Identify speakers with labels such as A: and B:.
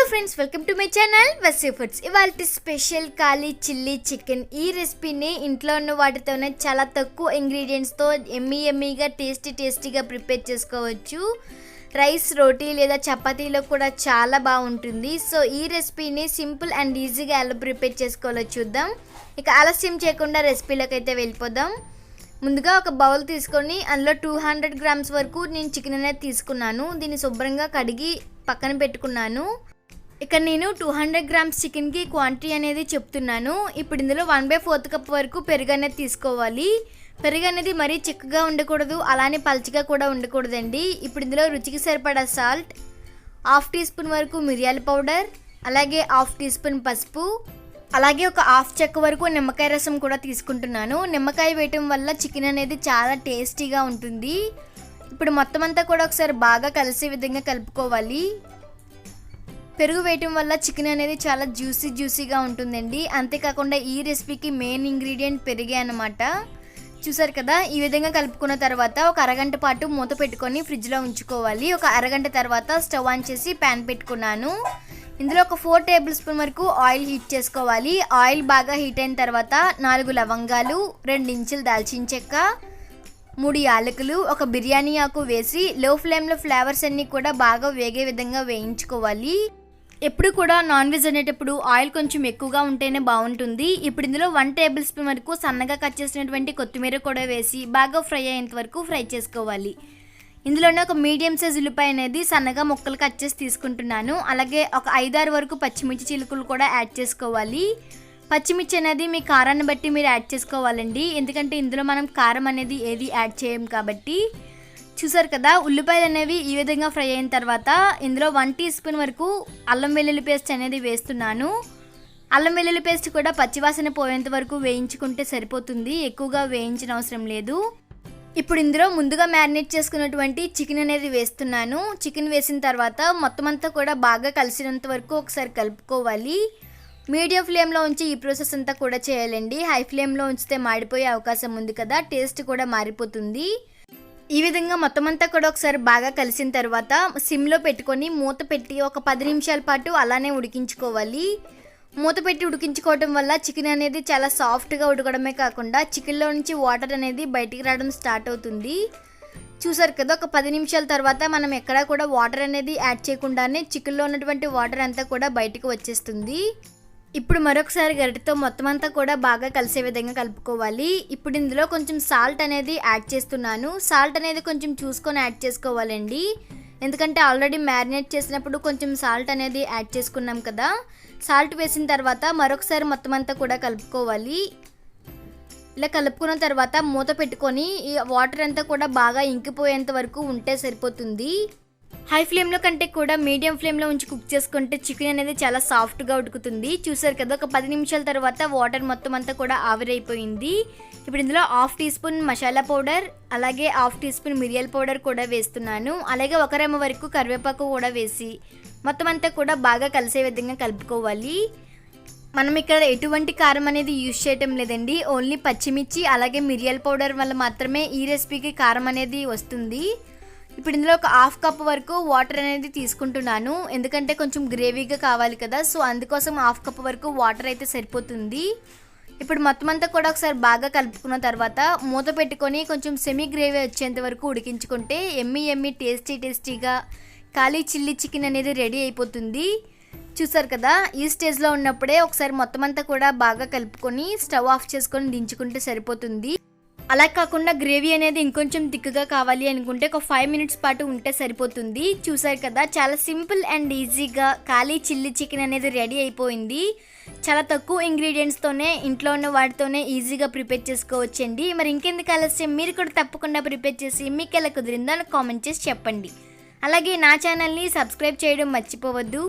A: Friends, welcome to my channel Vasu foods. ఇవాళ special కాళీ chilli chicken. ఈ రెసిపీని ఇంట్లో ఉన్న వాటితోనే చాలా తక్కువ ఇంగ్రీడియంట్స్తో ఎమ్మీగా టేస్టీగా ప్రిపేర్ చేసుకోవచ్చు. రైస్, రోటీ లేదా చపాతీలో కూడా చాలా బాగుంటుంది. సో ఈ రెసిపీని సింపుల్ అండ్ ఈజీగా ఎలా ప్రిపేర్ చేసుకోవాలో చూద్దాం. ఇక ఆలస్యం చేయకుండా రెసిపీలోకి అయితే వెళ్ళిపోదాం. ముందుగా ఒక బౌల్ తీసుకొని అందులో 200 గ్రామ్స్ వరకు నేను చికెన్ అనేది తీసుకున్నాను. దీన్ని శుభ్రంగా కడిగి పక్కన పెట్టుకున్నాను. ఇక్కడ నేను 200 గ్రామ్స్ చికెన్కి క్వాంటిటీ అనేది చెప్తున్నాను. ఇప్పుడు ఇందులో 1/4 కప్ వరకు పెరుగు అనేది తీసుకోవాలి. పెరుగు అనేది మరీ చిక్కగా ఉండకూడదు, అలానే పల్చగా కూడా ఉండకూడదండి. ఇప్పుడు ఇందులో రుచికి సరిపడా సాల్ట్, 1/2 టీ స్పూన్ వరకు మిరియాల పౌడర్, అలాగే 1/2 టీ స్పూన్ పసుపు, అలాగే ఒక 1/2 చెక్క వరకు నిమ్మకాయ రసం కూడా తీసుకుంటున్నాను. నిమ్మకాయ వేయటం వల్ల చికెన్ అనేది చాలా టేస్టీగా ఉంటుంది. ఇప్పుడు మొత్తం అంతా కూడా ఒకసారి బాగా కలిసే విధంగా కలుపుకోవాలి. పెరుగు వేయటం వల్ల చికెన్ అనేది చాలా జ్యూసీగా ఉంటుందండి. అంతేకాకుండా ఈ రెసిపీకి మెయిన్ ఇంగ్రీడియంట్ పెరిగే అన్నమాట. చూసారు కదా, ఈ విధంగా కలుపుకున్న తర్వాత ఒక అరగంట పాటు మూత పెట్టుకొని ఫ్రిడ్జ్లో ఉంచుకోవాలి. ఒక అరగంట తర్వాత స్టవ్ ఆన్ చేసి ప్యాన్ పెట్టుకున్నాను. ఇందులో ఒక 4 టేబుల్ స్పూన్ వరకు ఆయిల్ హీట్ చేసుకోవాలి. ఆయిల్ బాగా హీట్ అయిన తర్వాత 4 లవంగాలు, 2 ఇంచులు దాల్చిన చెక్క, 3 యాలకులు, ఒక బిర్యానీ ఆకు వేసి లో ఫ్లేమ్లో ఫ్లేవర్స్ అన్నీ కూడా బాగా వేగే విధంగా వేయించుకోవాలి. ఎప్పుడు కూడా నాన్ వెజ్ అనేటప్పుడు ఆయిల్ కొంచెం ఎక్కువగా ఉంటేనే బాగుంటుంది. ఇప్పుడు ఇందులో 1 టేబుల్ స్పూన్ వరకు సన్నగా కట్ చేసినటువంటి కొత్తిమీర కూడా వేసి బాగా ఫ్రై అయ్యేంత వరకు ఫ్రై చేసుకోవాలి. ఇందులోనే ఒక మీడియం సైజ్ ఉల్లిపాయ అనేది సన్నగా ముక్కలు కట్ చేసి తీసుకుంటున్నాను. అలాగే ఒక 5-6 వరకు పచ్చిమిర్చి చిలుకలు కూడా యాడ్ చేసుకోవాలి. పచ్చిమిర్చి అనేది మీ కారాన్ని బట్టి మీరు యాడ్ చేసుకోవాలండి, ఎందుకంటే ఇందులో మనం కారం అనేది ఏది యాడ్ చేయం కాబట్టి. చూసారు కదా, ఉల్లిపాయలు అనేవి ఈ విధంగా ఫ్రై అయిన తర్వాత ఇందులో 1 టీ స్పూన్ వరకు అల్లం వెల్లుల్లి పేస్ట్ అనేది వేస్తున్నాను. అల్లం వెల్లుల్లి పేస్ట్ కూడా పచ్చివాసన పోయేంత వరకు వేయించుకుంటే సరిపోతుంది, ఎక్కువగా వేయించిన అవసరం లేదు. ఇప్పుడు ఇందులో ముందుగా మ్యారినేట్ చేసుకున్నటువంటి చికెన్ అనేది వేస్తున్నాను. చికెన్ వేసిన తర్వాత మొత్తం అంతా కూడా బాగా కలిసినంత వరకు ఒకసారి కలుపుకోవాలి. మీడియం ఫ్లేమ్లో ఉంచి ఈ ప్రాసెస్ అంతా కూడా చేయాలండి. హై ఫ్లేమ్లో ఉంచితే మాడిపోయే అవకాశం ఉంది కదా, టేస్ట్ కూడా మారిపోతుంది. ఈ విధంగా మొత్తం అంతా కూడా ఒకసారి బాగా కలిసిన తర్వాత సిమ్లో పెట్టుకొని మూత పెట్టి ఒక 10 నిమిషాల పాటు అలానే ఉడికించుకోవాలి. మూత పెట్టి ఉడికించుకోవడం వల్ల చికెన్ అనేది చాలా సాఫ్ట్గా ఉడకడమే కాకుండా చికెన్లో నుంచి వాటర్ అనేది బయటికి రావడం స్టార్ట్ అవుతుంది. చూసారు కదా, ఒక 10 నిమిషాల తర్వాత మనం ఎక్కడా కూడా వాటర్ అనేది యాడ్ చేయకుండానే చికెన్లో ఉన్నటువంటి వాటర్ అంతా కూడా బయటకు వచ్చేస్తుంది. ఇప్పుడు మరొకసారి గరిటెతో మొత్తం అంతా కూడా బాగా కలిసే విధంగా కలుపుకోవాలి. ఇప్పుడు ఇందులో కొంచెం సాల్ట్ అనేది యాడ్ చేస్తున్నాను. సాల్ట్ అనేది కొంచెం చూసుకొని యాడ్ చేసుకోవాలండి, ఎందుకంటే ఆల్రెడీ మ్యారినేట్ చేసినప్పుడు కొంచెం సాల్ట్ అనేది యాడ్ చేసుకున్నాం కదా. సాల్ట్ వేసిన తర్వాత మరొకసారి మొత్తం అంతా కూడా కలుపుకోవాలి. ఇలా కలుపుకున్న తర్వాత మూత పెట్టుకొని ఈ వాటర్ అంతా కూడా బాగా ఇంకిపోయేంత వరకు ఉంటే సరిపోతుంది. హై ఫ్లేమ్లో కంటే కూడా మీడియం ఫ్లేమ్లో ఉంచి కుక్ చేసుకుంటే చికెన్ అనేది చాలా సాఫ్ట్గా ఉడుకుతుంది. చూసారు కదా, ఒక 10 నిమిషాల తర్వాత వాటర్ మొత్తం అంతా కూడా ఆవిరైపోయింది. ఇప్పుడు ఇందులో 1/2 టీ స్పూన్ మసాలా పౌడర్, అలాగే 1/2 టీ స్పూన్ మిరియాల పౌడర్ కూడా వేస్తున్నాను. అలాగే 1 రెమ్మ వరకు కరివేపాకు కూడా వేసి మొత్తం అంతా కూడా బాగా కలిసే విధంగా కలుపుకోవాలి. మనం ఇక్కడ ఎటువంటి కారం అనేది యూజ్ చేయటం లేదండి, ఓన్లీ పచ్చిమిర్చి అలాగే మిరియాల పౌడర్ వల్ల మాత్రమే ఈ రెసిపీకి కారం అనేది వస్తుంది. ఇప్పుడు ఇందులో ఒక 1/2 కప్ వరకు వాటర్ అనేది తీసుకుంటున్నాను, ఎందుకంటే కొంచెం గ్రేవీగా కావాలి కదా, సో అందుకోసం 1/2 కప్ వరకు వాటర్ అయితే సరిపోతుంది. ఇప్పుడు మొత్తం అంతా కూడా ఒకసారి బాగా కలుపుకున్న తర్వాత మూత పెట్టుకొని కొంచెం సెమీ గ్రేవీ వచ్చేంత వరకు ఉడికించుకుంటే ఎమ్మీ టేస్టీగా కాళీ చిల్లీ చికెన్ అనేది రెడీ అయిపోతుంది. చూసారు కదా, ఈ స్టేజ్లో ఉన్నప్పుడే ఒకసారి మొత్తం అంతా కూడా బాగా కలుపుకొని స్టవ్ ఆఫ్ చేసుకొని దించుకుంటే సరిపోతుంది. అలా కాకుండా గ్రేవీ అనేది ఇంకొంచెం థిక్గా కావాలి అనుకుంటే ఒక 5 మినిట్స్ పాటు ఉంటే సరిపోతుంది. చూసారు కదా, చాలా సింపుల్ అండ్ ఈజీగా కాళీ చిల్లీ చికెన్ అనేది రెడీ అయిపోయింది. చాలా తక్కువ ఇంగ్రీడియంట్స్తోనే ఇంట్లో ఉన్న వాటితోనే ఈజీగా ప్రిపేర్ చేసుకోవచ్చండి. మరి ఇంకెందుకు ఆలస్యం, మీరు కూడా తప్పకుండా ప్రిపేర్ చేసి మీకు ఎలా కుదిరిందో నాకు కామెంట్ చేసి చెప్పండి. అలాగే నా ఛానల్ని సబ్స్క్రైబ్ చేయడం మర్చిపోవద్దు.